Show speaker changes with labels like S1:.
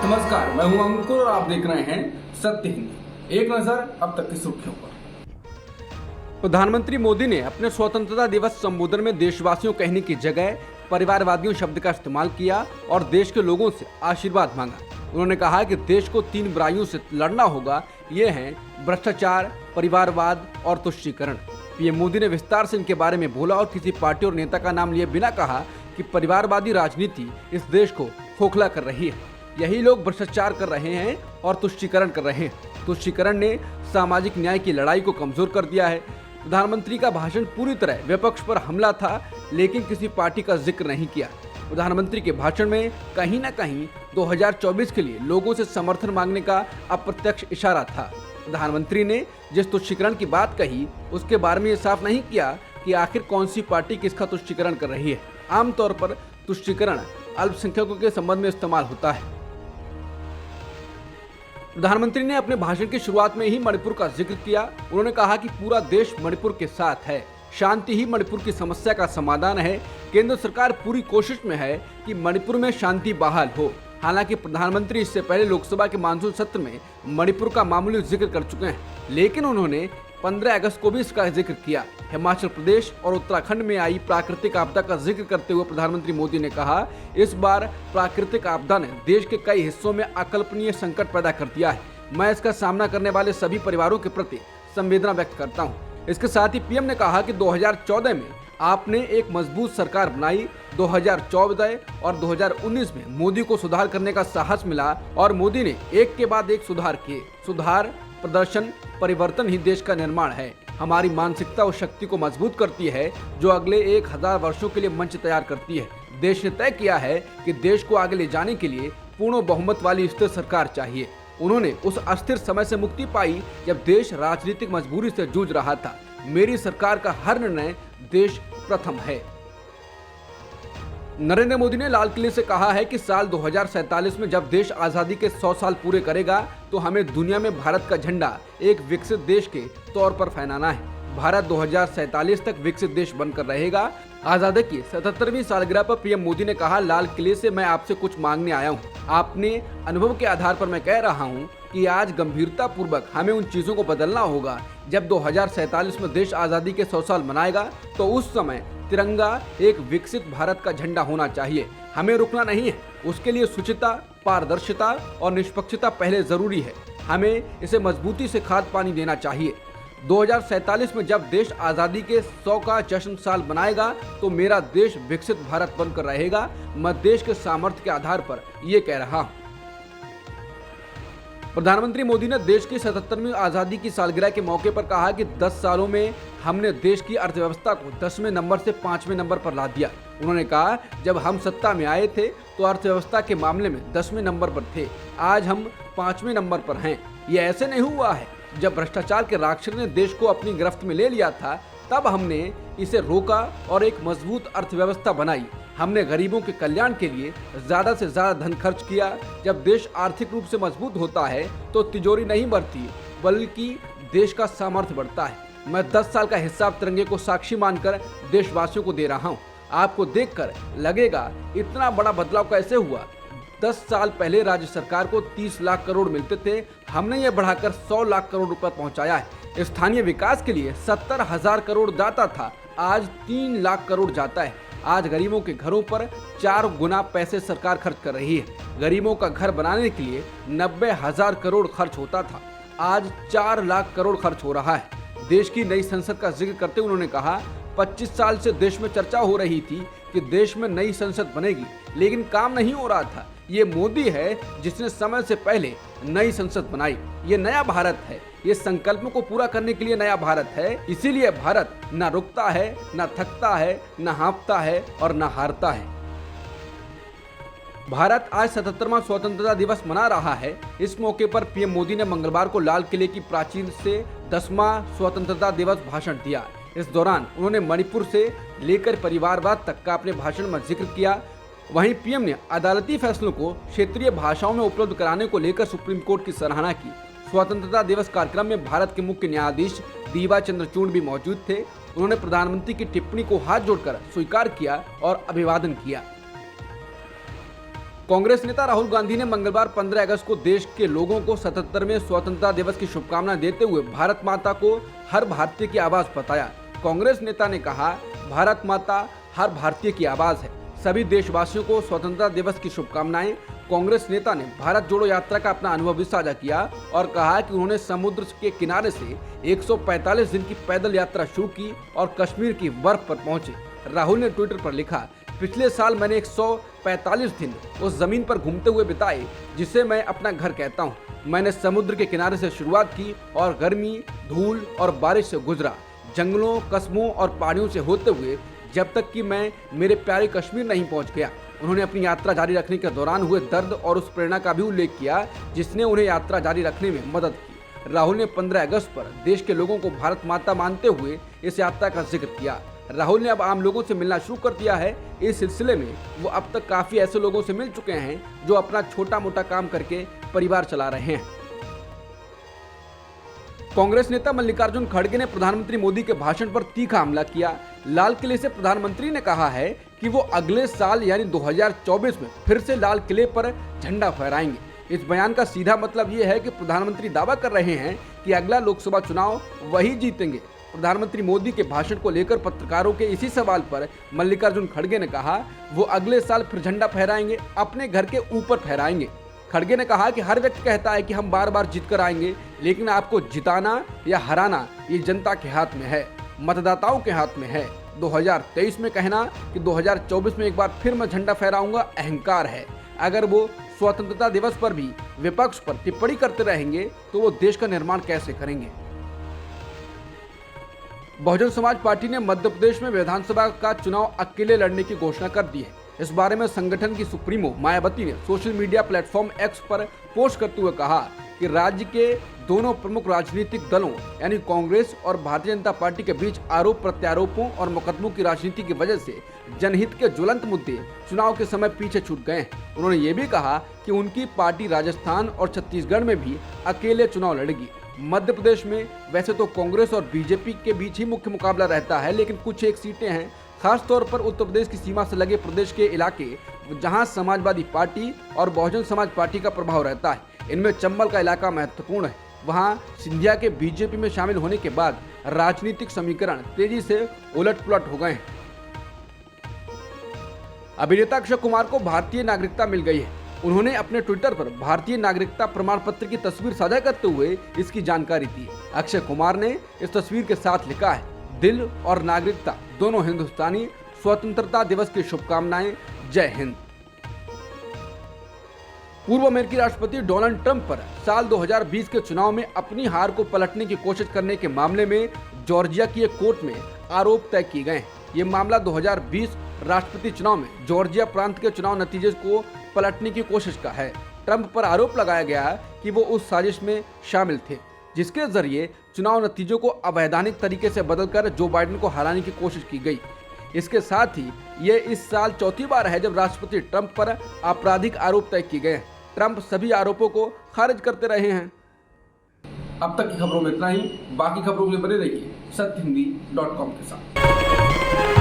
S1: नमस्कार, मैं हूं अंकुर और आप देख रहे हैं सत्य हिंदी। एक नजर अब तक की सुर्खियों पर। प्रधानमंत्री मोदी ने अपने स्वतंत्रता दिवस संबोधन में देशवासियों कहने की जगह परिवारवादियों शब्द का इस्तेमाल किया और देश के लोगों से आशीर्वाद मांगा। उन्होंने कहा कि देश को 3 बुराइयों से लड़ना होगा। ये हैं भ्रष्टाचार, परिवारवाद और तुष्टीकरण। पीएम मोदी ने विस्तार से इनके बारे में बोला और किसी पार्टी और नेता का नाम लिए बिना कहा कि परिवारवादी राजनीति इस देश को खोखला कर रही है। यही लोग भ्रष्टाचार कर रहे हैं और तुष्टीकरण कर रहे हैं। तुष्टीकरण ने सामाजिक न्याय की लड़ाई को कमजोर कर दिया है। प्रधानमंत्री का भाषण पूरी तरह विपक्ष पर हमला था, लेकिन किसी पार्टी का जिक्र नहीं किया। प्रधानमंत्री के भाषण में कहीं न कहीं 2024 के लिए लोगों से समर्थन मांगने का अप्रत्यक्ष इशारा था। प्रधानमंत्री ने जिस तुष्टीकरण की बात कही, उसके बारे में ये साफ नहीं किया कि आखिर कौन सी पार्टी किसका तुष्टीकरण कर रही है। आमतौर पर तुष्टीकरण अल्पसंख्यकों के संबंध में इस्तेमाल होता है। प्रधानमंत्री ने अपने भाषण की शुरुआत में ही मणिपुर का जिक्र किया। उन्होंने कहा कि पूरा देश मणिपुर के साथ है। शांति ही मणिपुर की समस्या का समाधान है। केंद्र सरकार पूरी कोशिश में है कि मणिपुर में शांति बहाल हो। हालांकि प्रधानमंत्री इससे पहले लोकसभा के मानसून सत्र में मणिपुर का मामूली जिक्र कर चुके हैं, लेकिन उन्होंने 15 अगस्त को भी इसका जिक्र किया। हिमाचल प्रदेश और उत्तराखंड में आई प्राकृतिक आपदा का जिक्र करते हुए प्रधानमंत्री मोदी ने कहा, इस बार प्राकृतिक आपदा ने देश के कई हिस्सों में अकल्पनीय संकट पैदा कर दिया है। मैं इसका सामना करने वाले सभी परिवारों के प्रति संवेदना व्यक्त करता हूँ। इसके साथ ही पीएम ने कहा कि 2014 में आपने एक मजबूत सरकार बनाई। 2014 और 2019 में मोदी को सुधार करने का साहस मिला और मोदी ने एक के बाद एक सुधार किए। सुधार, प्रदर्शन, परिवर्तन ही देश का निर्माण है। हमारी मानसिकता उस शक्ति को मजबूत करती है जो अगले 1000 वर्षों के लिए मंच तैयार करती है। देश ने तय किया है कि देश को आगे ले जाने के लिए पूर्ण बहुमत वाली स्थिर सरकार चाहिए। उन्होंने उस अस्थिर समय से मुक्ति पाई जब देश राजनीतिक मजबूरी से जूझ रहा था। मेरी सरकार का हर निर्णय देश प्रथम है। नरेंद्र मोदी ने लाल किले से कहा है कि साल 2047 में जब देश आजादी के 100 साल पूरे करेगा तो हमें दुनिया में भारत का झंडा एक विकसित देश के तौर पर फहराना है। भारत 2047 तक विकसित देश बनकर रहेगा। आजादी की 77वीं सालगिरह पर पीएम मोदी ने कहा, लाल किले से मैं आपसे कुछ मांगने आया हूँ। आपने अनुभव के आधार पर मैं कह रहा हूँ कि आज गंभीरता पूर्वक हमें उन चीजों को बदलना होगा। जब 2047 में देश आजादी के 100 साल मनाएगा तो उस समय तिरंगा एक विकसित भारत का झंडा होना चाहिए। हमें रुकना नहीं है। उसके लिए शुचिता, पारदर्शिता और निष्पक्षता पहले जरूरी है। हमें इसे मजबूती से खाद पानी देना चाहिए। 2047 में जब देश आजादी के 100 का जश्न साल मनाएगा तो मेरा देश विकसित भारत बनकर रहेगा। मैं देश के सामर्थ्य के आधार पर ये कह रहा हूँ। प्रधानमंत्री मोदी ने देश की 77वीं आजादी की सालगिरह के मौके पर कहा कि 10 सालों में हमने देश की अर्थव्यवस्था को 10वें नंबर से 5वें नंबर पर ला दिया। उन्होंने कहा, जब हम सत्ता में आए थे तो अर्थव्यवस्था के मामले में 10वें नंबर पर थे। आज हम 5वें नंबर पर हैं। ये ऐसे नहीं हुआ है। जब भ्रष्टाचार के राक्षस ने देश को अपनी गिरफ्त में ले लिया था, तब हमने इसे रोका और एक मजबूत अर्थव्यवस्था बनाई। हमने गरीबों के कल्याण के लिए ज्यादा से ज्यादा धन खर्च किया। जब देश आर्थिक रूप से मजबूत होता है तो तिजोरी नहीं बढ़ती, बल्कि देश का सामर्थ्य बढ़ता है। मैं 10 साल का हिसाब तिरंगे को साक्षी मानकर देशवासियों को दे रहा हूँ। आपको देखकर लगेगा इतना बड़ा बदलाव कैसे हुआ। 10 साल पहले राज्य सरकार को 30 लाख करोड़ मिलते थे। हमने ये बढ़ाकर 100 लाख करोड़ रुपए पहुंचाया है। स्थानीय विकास के लिए 70,000 करोड़ जाता था, आज 3 लाख करोड़ जाता है। आज गरीबों के घरों पर 4 गुना पैसे सरकार खर्च कर रही है। गरीबों का घर बनाने के लिए 90,000 करोड़ खर्च होता था, आज 4 लाख करोड़ खर्च हो रहा है। देश की नई संसद का जिक्र करते हुए उन्होंने कहा, 25 साल से देश में चर्चा हो रही थी कि देश में नई संसद बनेगी, लेकिन काम नहीं हो रहा था। ये मोदी है जिसने समय से पहले नई संसद बनाई। ये नया भारत है। ये संकल्पों को पूरा करने के लिए नया भारत है। इसीलिए भारत न रुकता है, न थकता है, न हाँफता है और न हारता है। भारत आज 77वां स्वतंत्रता दिवस मना रहा है। इस मौके पर पीएम मोदी ने मंगलवार को लाल किले की प्राचीर से 10वां स्वतंत्रता दिवस भाषण दिया। इस दौरान उन्होंने मणिपुर से लेकर परिवारवाद तक का अपने भाषण में जिक्र किया। वहीं पीएम ने अदालती फैसलों को क्षेत्रीय भाषाओं में उपलब्ध कराने को लेकर सुप्रीम कोर्ट की सराहना की। स्वतंत्रता दिवस कार्यक्रम में भारत के मुख्य न्यायाधीश दीवा चंद्रचूड़ भी मौजूद थे। उन्होंने प्रधानमंत्री की टिप्पणी को हाथ जोड़कर स्वीकार किया और अभिवादन किया। कांग्रेस नेता राहुल गांधी ने मंगलवार 15 अगस्त को देश के लोगों को 77वें स्वतंत्रता दिवस की शुभकामनाएं देते हुए भारत माता को हर भारतीय की आवाज बताया। कांग्रेस नेता ने कहा, भारत माता हर भारतीय की आवाज है। सभी देशवासियों को स्वतंत्रता दिवस की शुभकामनाएं। कांग्रेस नेता ने भारत जोड़ो यात्रा का अपना अनुभव भी साझा किया और कहा कि उन्होंने समुद्र के किनारे से 145 दिन की पैदल यात्रा शुरू की और कश्मीर की बर्फ पर पहुंचे। राहुल ने ट्विटर पर लिखा, पिछले साल मैंने 145 दिन उस जमीन पर घूमते हुए बिताए जिसे मैं अपना घर कहता हूँ। मैंने समुद्र के किनारे से शुरुआत की और गर्मी, धूल और बारिश से गुजरा, जंगलों, कस्बों और पहाड़ियों से होते हुए जब तक कि मैं मेरे प्यारे कश्मीर नहीं पहुंच गया। उन्होंने अपनी यात्रा जारी रखने के दौरान हुए दर्द और उस प्रेरणा का भी उल्लेख किया जिसने उन्हें यात्रा जारी रखने में मदद की। राहुल ने 15 अगस्त पर देश के लोगों को भारत माता मानते हुए इस यात्रा का जिक्र किया। राहुल ने अब आम लोगों से मिलना शुरू कर दिया है। इस सिलसिले में वो अब तक काफी ऐसे लोगों से मिल चुके हैं जो अपना छोटा मोटा काम करके परिवार चला रहे हैं। कांग्रेस नेता मल्लिकार्जुन खड़गे ने प्रधानमंत्री मोदी के भाषण पर तीखा हमला किया। लाल किले से प्रधानमंत्री ने कहा है कि वो अगले साल यानी 2024 में फिर से लाल किले पर झंडा फहराएंगे। इस बयान का सीधा मतलब ये है कि प्रधानमंत्री दावा कर रहे हैं कि अगला लोकसभा चुनाव वही जीतेंगे। प्रधानमंत्री मोदी के भाषण को लेकर पत्रकारों के इसी सवाल पर मल्लिकार्जुन खड़गे ने कहा, वो अगले साल फिर झंडा फहराएंगे, अपने घर के ऊपर फहराएंगे। खड़गे ने कहा कि हर व्यक्ति कहता है कि हम बार बार जीत कर आएंगे, लेकिन आपको जिताना या हराना ये जनता के हाथ में है, मतदाताओं के हाथ में है। 2023 में कहना कि 2024 में एक बार फिर मैं झंडा फहराऊंगा अहंकार है। अगर वो स्वतंत्रता दिवस पर भी विपक्ष पर टिप्पणी करते रहेंगे तो वो देश का निर्माण कैसे करेंगे। बहुजन समाज पार्टी ने मध्य प्रदेश में विधानसभा का चुनाव अकेले लड़ने की घोषणा कर दी है। इस बारे में संगठन की सुप्रीमो मायावती ने सोशल मीडिया प्लेटफॉर्म एक्स पर पोस्ट करते हुए कहा कि राज्य के दोनों प्रमुख राजनीतिक दलों यानी कांग्रेस और भारतीय जनता पार्टी के बीच आरोप प्रत्यारोपों और मुकदमों की राजनीति की वजह से जनहित के ज्वलंत मुद्दे चुनाव के समय पीछे छूट गए। उन्होंने ये भी कहा कि उनकी पार्टी राजस्थान और छत्तीसगढ़ में भी अकेले चुनाव लड़ेगी। मध्य प्रदेश में वैसे तो कांग्रेस और बीजेपी के बीच ही मुख्य मुकाबला रहता है, लेकिन कुछ एक सीटें हैं, खास तौर पर उत्तर प्रदेश की सीमा से लगे प्रदेश के इलाके जहां समाजवादी पार्टी और बहुजन समाज पार्टी का प्रभाव रहता है। इनमें चंबल का इलाका महत्वपूर्ण है। वहां सिंधिया के बीजेपी में शामिल होने के बाद राजनीतिक समीकरण तेजी से उलट-पुलट हो गए हैं। अभिनेता अक्षय कुमार को भारतीय नागरिकता मिल गई है। उन्होंने अपने ट्विटर पर भारतीय नागरिकता प्रमाण पत्र की तस्वीर साझा करते हुए इसकी जानकारी दी। अक्षय कुमार ने इस तस्वीर के साथ लिखा है, दिल और नागरिकता दोनों हिंदुस्तानी, स्वतंत्रता दिवस की शुभकामनाएं, जय हिंद। पूर्व अमेरिकी राष्ट्रपति डोनाल्ड ट्रंप पर साल 2020 के चुनाव में अपनी हार को पलटने की कोशिश करने के मामले में जॉर्जिया की एक कोर्ट में आरोप तय किए गए। ये मामला 2020 राष्ट्रपति चुनाव में जॉर्जिया प्रांत के चुनाव नतीजे को पलटने की कोशिश का है। ट्रंप पर आरोप लगाया गया कि वो उस साजिश में शामिल थे जिसके जरिए चुनाव नतीजों को अवैधानिक तरीके से बदलकर जो बाइडेन को हराने की कोशिश की गई। इसके साथ ही ये इस साल चौथी बार है जब राष्ट्रपति ट्रंप पर आपराधिक आरोप तय किए गए। ट्रंप सभी आरोपों को खारिज करते रहे हैं। अब तक की खबरों में इतना ही। बाकी खबरों के लिए बने रहिए सत्यहिंदी.com के साथ।